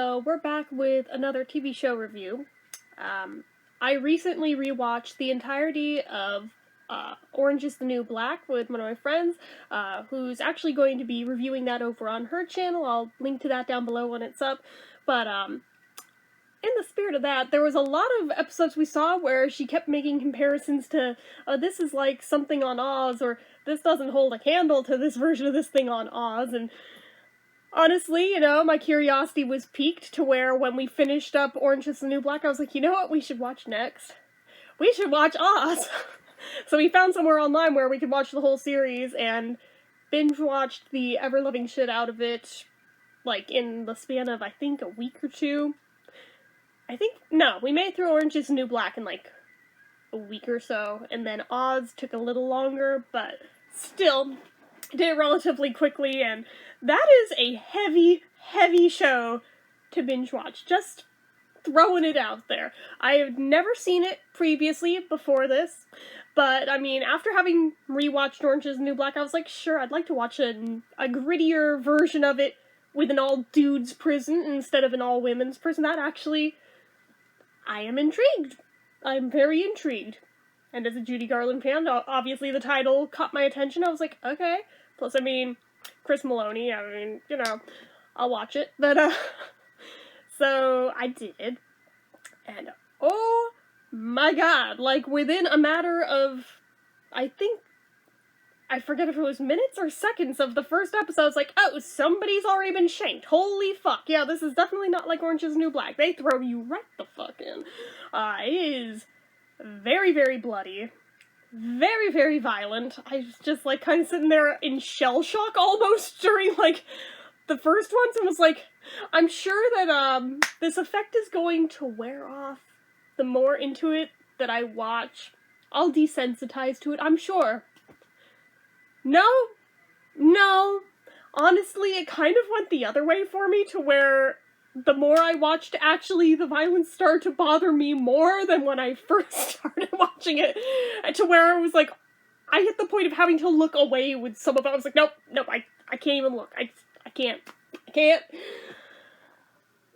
so we're back with another TV show review. I recently rewatched the entirety of Orange is the New Black with one of my friends, who's actually going to be reviewing that over on her channel. I'll link to that down below when it's up. But in the spirit of that, there was a lot of episodes we saw where she kept making comparisons to, this is like something on Oz, or this doesn't hold a candle to this version of this thing on Oz, and honestly, my curiosity was piqued to where when we finished up Orange is the New Black, I was like, you know what we should watch next? We should watch Oz! So we found somewhere online where we could watch the whole series, and binge-watched the ever-loving shit out of it, like, in the span of, I think, a week or two. We made it through Orange is the New Black in, like, a week or so, and then Oz took a little longer, but still did it relatively quickly, and that is a heavy, heavy show to binge-watch. Just throwing it out there. I have never seen it previously before this, but, I mean, after having rewatched Orange is the New Black, I was like, sure, I'd like to watch a grittier version of it with an all-dudes prison instead of an all-women's prison. That actually, I am intrigued. I'm very intrigued. And as a Judy Garland fan, obviously the title caught my attention. I was like, okay. Plus, I mean, Chris Maloney, I'll watch it. But, so I did. And, oh my god, like, within a matter of, I forget if it was minutes or seconds of the first episode, I was like, oh, somebody's already been shanked. Holy fuck. Yeah, this is definitely not like Orange is the New Black. They throw you right the fuck in. It is very, very bloody. Very, very violent. I was just, like, kind of sitting there in shell shock almost during, like, the first ones, and was like, I'm sure that, this effect is going to wear off the more into it that I watch. I'll desensitize to it, I'm sure. No. Honestly, it kind of went the other way for me, to where the more I watched, actually, the violence started to bother me more than when I first started watching it. To where I was like, I hit the point of having to look away with some of it. I was like, nope, I can't even look. I can't.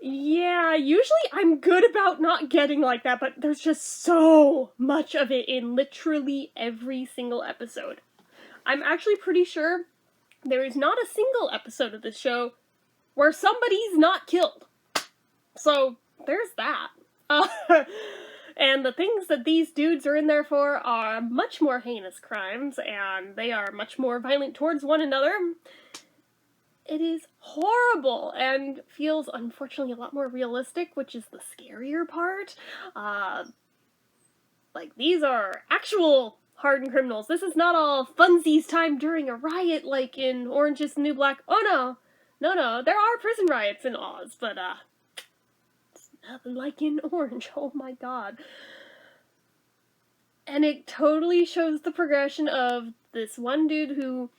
Yeah, usually I'm good about not getting like that, but there's just so much of it in literally every single episode. I'm actually pretty sure there is not a single episode of this show where somebody's not killed. So, there's that. And the things that these dudes are in there for are much more heinous crimes, and they are much more violent towards one another. It is horrible, and feels, unfortunately, a lot more realistic, which is the scarier part. These are actual hardened criminals. This is not all funsies time during a riot like in Orange is the New Black. Oh no, there are prison riots in Oz, but, it's nothing like in Orange. Oh my god. And it totally shows the progression of this one dude who,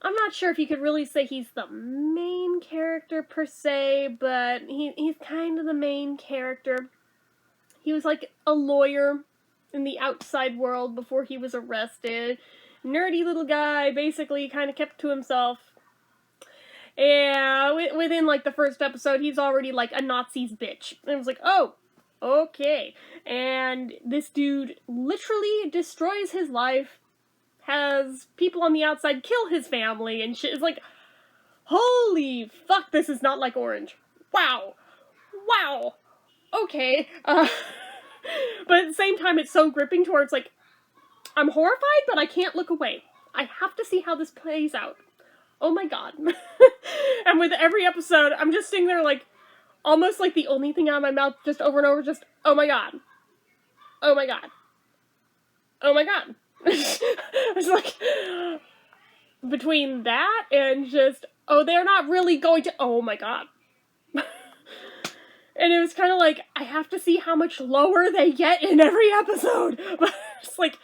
I'm not sure if you could really say he's the main character per se, but he's kind of the main character. He was like a lawyer in the outside world before he was arrested. Nerdy little guy, basically kind of kept to himself. Yeah, within like the first episode, he's already like a Nazi's bitch. And I was like, oh, okay. And this dude literally destroys his life, has people on the outside kill his family and shit. It's like, holy fuck, this is not like Orange. Wow. Okay. But at the same time, it's so gripping to where it's like, I'm horrified, but I can't look away. I have to see how this plays out. Oh my god. And with every episode, I'm just sitting there like, almost like the only thing out of my mouth, just over and over, just, oh my god. Oh my god. Oh my god. It's like, between that and just, oh, they're not really going to, oh my god. And it was kind of like, I have to see how much lower they get in every episode. But it's like,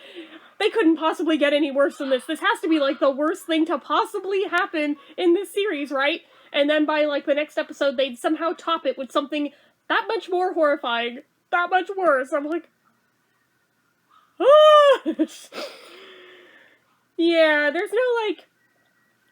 they couldn't possibly get any worse than this. This has to be, like, the worst thing to possibly happen in this series, right? And then by, like, the next episode, they'd somehow top it with something that much more horrifying, that much worse. I'm like, ah! Yeah, there's no, like,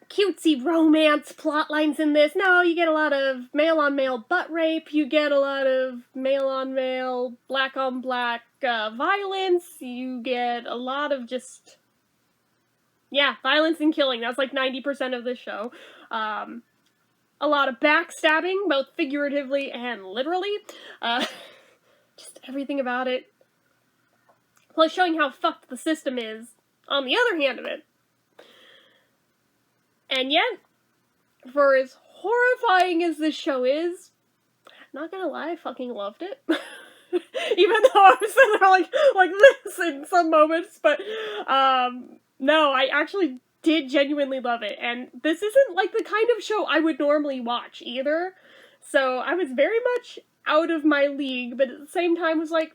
cutesy romance plot lines in this. No, you get a lot of male-on-male butt rape, you get a lot of male-on-male, black-on-black violence, you get a lot of just... yeah, violence and killing. That's like 90% of this show. A lot of backstabbing, both figuratively and literally. Just everything about it. Plus showing how fucked the system is on the other hand of it. And yet, for as horrifying as this show is, not gonna lie, I fucking loved it. Even though I was sitting there like this in some moments, but no, I actually did genuinely love it. And this isn't like the kind of show I would normally watch either. So I was very much out of my league, but at the same time was like,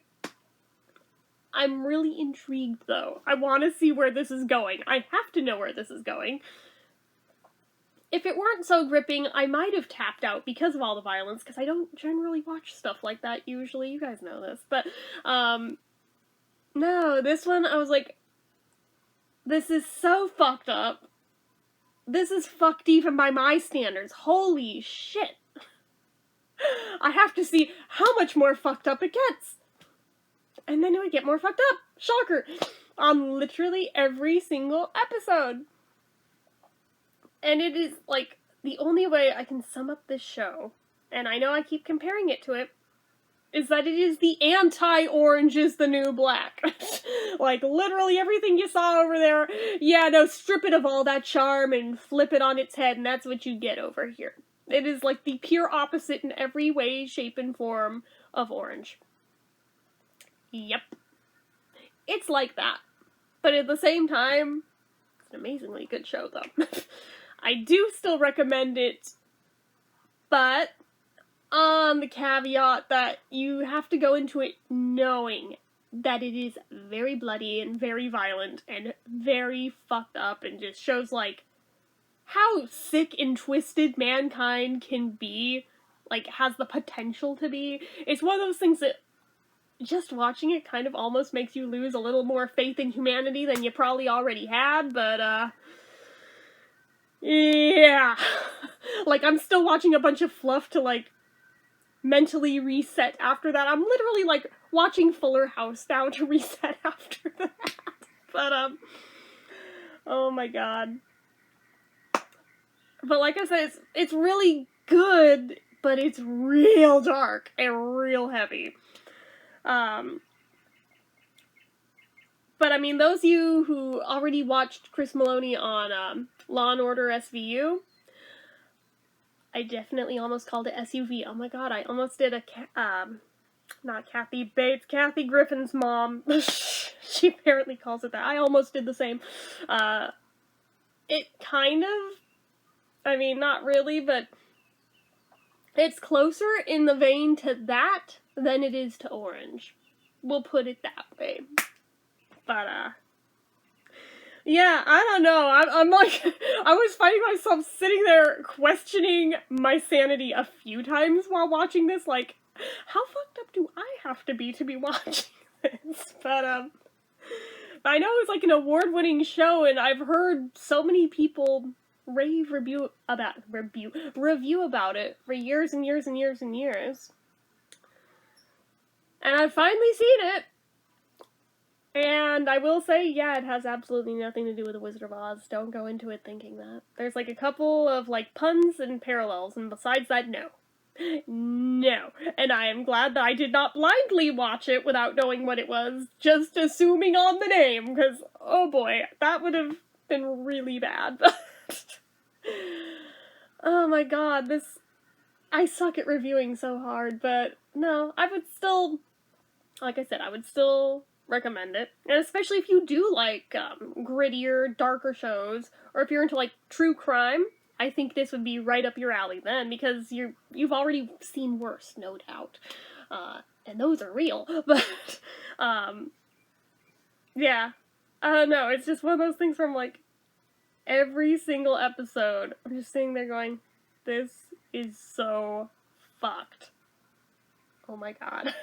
I'm really intrigued though. I want to see where this is going. I have to know where this is going. If it weren't so gripping, I might have tapped out because of all the violence, because I don't generally watch stuff like that usually. You guys know this. But, no, this one, I was like, this is so fucked up. This is fucked even by my standards. Holy shit. I have to see how much more fucked up it gets. And then it would get more fucked up. Shocker. On literally every single episode. And it is, like, the only way I can sum up this show, and I know I keep comparing it to it, is that it is the anti-Orange is the New Black. Like, literally everything you saw over there, yeah, no, strip it of all that charm and flip it on its head, and that's what you get over here. It is, like, the pure opposite in every way, shape, and form of Orange. Yep. It's like that. But at the same time, it's an amazingly good show, though. I do still recommend it, but on the caveat that you have to go into it knowing that it is very bloody and very violent and very fucked up and just shows, like, how sick and twisted mankind can be, like, has the potential to be. It's one of those things that just watching it kind of almost makes you lose a little more faith in humanity than you probably already had, but, yeah. Like, I'm still watching a bunch of fluff to, like, mentally reset after that. I'm literally, like, watching Fuller House now to reset after that. But, oh my god. But like I said, it's really good, but it's real dark and real heavy. But I mean, those of you who already watched Chris Maloney on Law & Order SVU, I definitely almost called it SUV. Oh my god, I almost did not Kathy Bates, Kathy Griffin's mom. She apparently calls it that. I almost did the same. It kind of, I mean, not really, but it's closer in the vein to that than it is to Orange. We'll put it that way. But, yeah, I don't know. I'm like, I was finding myself sitting there questioning my sanity a few times while watching this. Like, how fucked up do I have to be watching this? But I know it's like an award-winning show, and I've heard so many people review about it for years and years and years and years. And I've finally seen it. And I will say, yeah, it has absolutely nothing to do with The Wizard of Oz. Don't go into it thinking that. There's like a couple of like puns and parallels, and besides that, no. No. And I am glad that I did not blindly watch it without knowing what it was, just assuming on the name, because, oh boy, that would have been really bad. Oh my god, I suck at reviewing so hard, but no, I would still, like I said, I would still recommend it. And especially if you do like grittier, darker shows, or if you're into like true crime, I think this would be right up your alley then, because you've already seen worse, no doubt. And those are real. But yeah. I don't know, it's just one of those things from like every single episode, I'm just sitting there going, this is so fucked. Oh my god.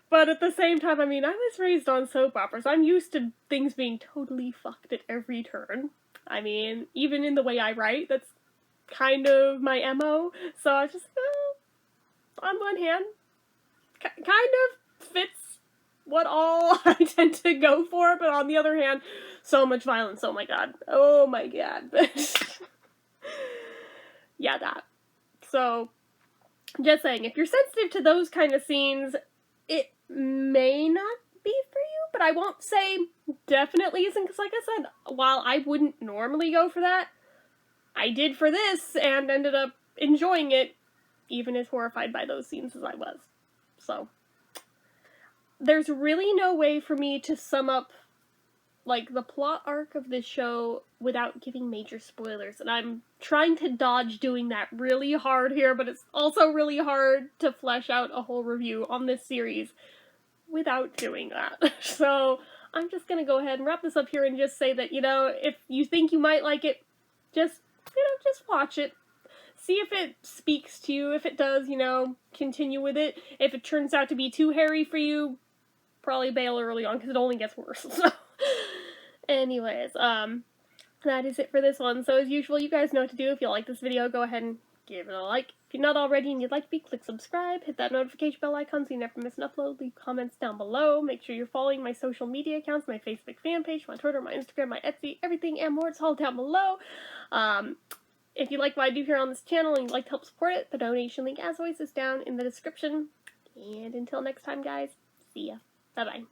But at the same time, I mean, I was raised on soap operas. I'm used to things being totally fucked at every turn. I mean, even in the way I write, that's kind of my MO. So I just, on one hand, kind of fits what all I tend to go for, but on the other hand, so much violence. Oh my god. Oh my god. Yeah, that. So, just saying, if you're sensitive to those kind of scenes, it may not be for you, but I won't say definitely isn't, because like I said, while I wouldn't normally go for that, I did for this and ended up enjoying it, even as horrified by those scenes as I was. So, there's really no way for me to sum up, like, the plot arc of this show without giving major spoilers, and I'm trying to dodge doing that really hard here, but it's also really hard to flesh out a whole review on this series without doing that. So, I'm just gonna go ahead and wrap this up here and just say that, if you think you might like it, just watch it. See if it speaks to you. If it does, continue with it. If it turns out to be too hairy for you, probably bail early on, because it only gets worse. So, anyways, that is it for this one. So as usual, you guys know what to do. If you like this video, go ahead and give it a like. If you're not already and you'd like to be, click subscribe, hit that notification bell icon so you never miss an upload, leave comments down below, make sure you're following my social media accounts, my Facebook fan page, my Twitter, my Instagram, my Etsy, everything and more, it's all down below. If you like what I do here on this channel and you'd like to help support it, the donation link, as always, is down in the description. And until next time, guys, see ya. Bye-bye.